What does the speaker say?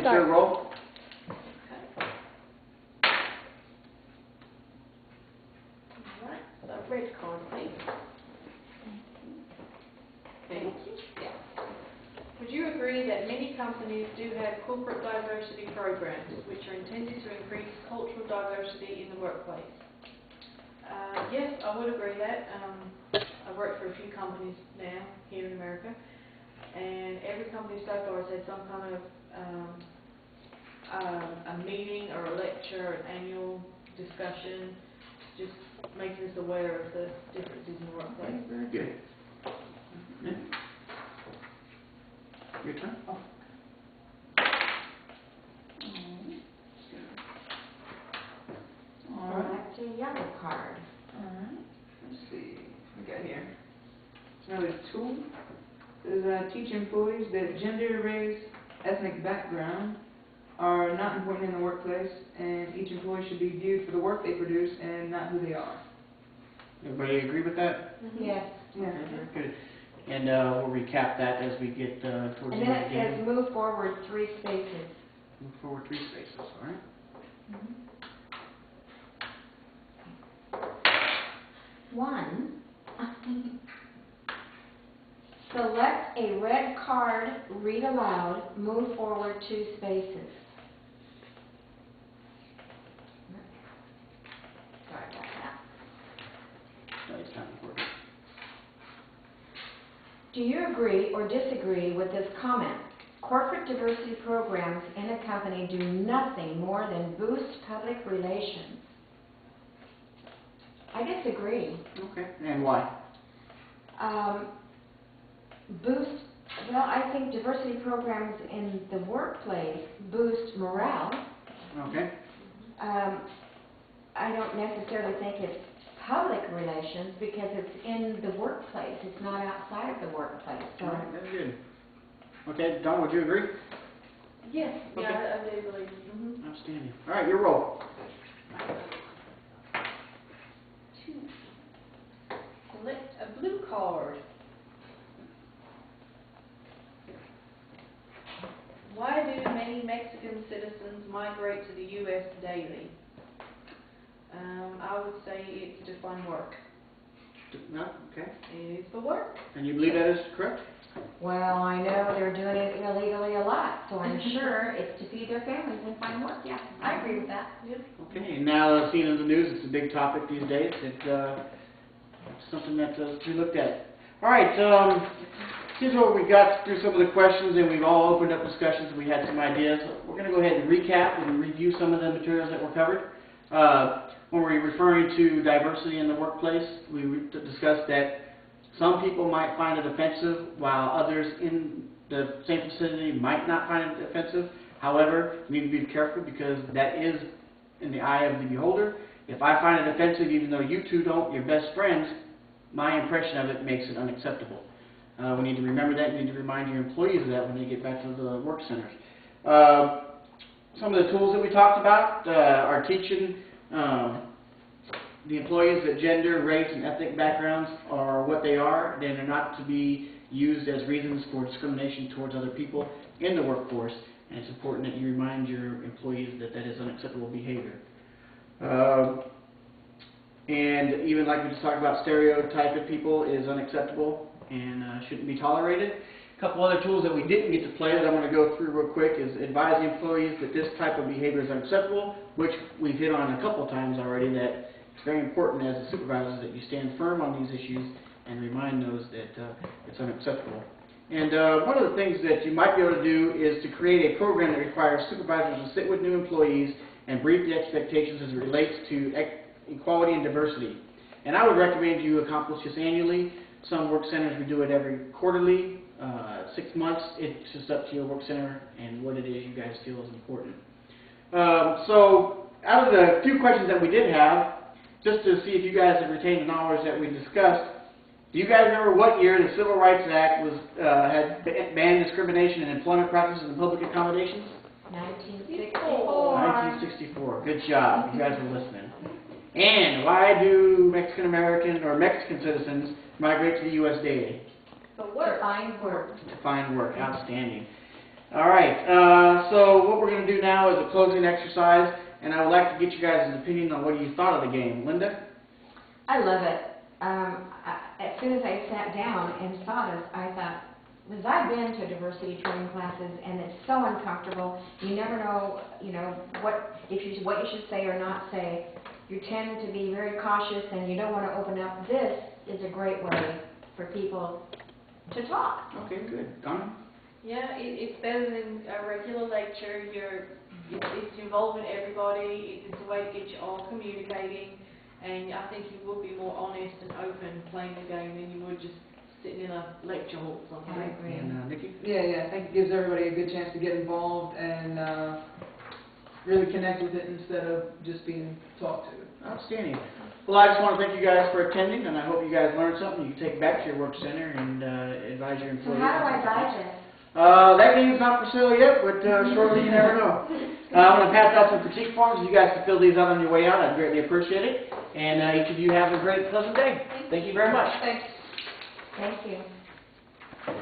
Sure, roll. Alright, so red card, please. Thank you. Yeah. Would you agree that many companies do have corporate diversity programs which are intended to increase cultural diversity in the workplace? Yes, I would agree that. I've worked for a few companies now here in America, and every company so far has had some kind of a meeting or a lecture, an annual discussion, just making us aware of the differences in the workplace. Very good. Yeah. Your turn. Oh. All right. Select a yellow card. All right. Let's see. What we got here? Another tool. It says teach employees that gender, race, ethnic background are not important in the workplace, and each employee should be viewed for the work they produce and not who they are. Everybody agree with that? Mm-hmm. Yes. Yeah. Okay, very good. And we'll recap that as we get towards the And end then of it the game. says move forward 3 spaces. Move forward 3 spaces, all right? One. Select a red card, read aloud, move forward 2 spaces. Sorry about that. No, it's time for it. Do you agree or disagree with this comment? Corporate diversity programs in a company do nothing more than boost public relations. I disagree. Okay, and why? Boost, well, I think diversity programs in the workplace boost morale. Okay. I don't necessarily think it's public relations because it's in the workplace. It's not outside of the workplace. So. All right, very good. Okay, Don, would you agree? Yes, Okay. yeah, I do believe. Mm-hmm. Outstanding. All right, your roll. 2. Select a blue card. Why do many Mexican citizens migrate to the U.S. daily? I would say it's to find work. No? Okay. It is for work. And you believe that is correct? Well, I know they're doing it illegally a lot, so I'm sure it's to feed their families and find work. Yeah, I agree with that. Yep. Okay, and now seen in the news, it's a big topic these days. It's something that's to be looked at. All right, here's what we got through some of the questions, and we've all opened up discussions, and we had some ideas. We're going to go ahead and recap and review some of the materials that were covered. When we're referring to diversity in the workplace, we discussed that some people might find it offensive, while others in the same vicinity might not find it offensive. However, you need to be careful because that is in the eye of the beholder. If I find it offensive, even though you two don't, you're best friends, my impression of it makes it unacceptable. We need to remember that. You need to remind your employees of that when they get back to the work centers. Some of the tools that we talked about are teaching the employees that gender, race, and ethnic backgrounds are what they are. They're not to be used as reasons for discrimination towards other people in the workforce. And it's important that you remind your employees that that is unacceptable behavior. And even like we just talked about, stereotyping people is unacceptable and shouldn't be tolerated. A couple other tools that we didn't get to play that I'm going to go through real quick is advise the employees that this type of behavior is unacceptable, which we've hit on a couple times already, that it's very important as a supervisor that you stand firm on these issues and remind those that it's unacceptable. And one of the things that you might be able to do is to create a program that requires supervisors to sit with new employees and brief the expectations as it relates to equality and diversity. And I would recommend you accomplish this annually. Some work centers we do it every quarterly, 6 months. It's just up to your work center and what it is you guys feel is important. So out of the few questions that we did have, just to see if you guys have retained the knowledge that we discussed, do you guys remember what year the Civil Rights Act was had banned discrimination in employment practices and public accommodations? 1964. 1964. Good job. You guys are listening. And why do Mexican American or Mexican citizens migrate to the U.S. daily? For work. To find work. To find work. Outstanding. All right, so what we're going to do now is a closing exercise, and I would like to get you guys' opinion on what you thought of the game. Linda? I love it. As soon as I sat down and saw this, I thought, because I've been to diversity training classes, and it's so uncomfortable. You never know, what you should say or not say. You tend to be very cautious, and you don't want to open up. This is a great way for people to talk. Okay, good. Donna? Yeah, it's better than a regular lecture. It's involving everybody. It's a way to get you all communicating, and I think you will be more honest and open playing the game than you would just sitting in a lecture hall or something. I agree. And Nikki? Yeah, I think it gives everybody a good chance to get involved and really connect with it instead of just being talked to. Outstanding. Well, I just want to thank you guys for attending, and I hope you guys learned something you can take back to your work center and advise your So employees. how do I buy this? That game's not for sale yet, but shortly you never know. I'm going to pass out some critique forms. You guys can fill these out on your way out. I'd greatly appreciate it. And each of you have a great, pleasant day. Thank you very much. Thanks. Thank you.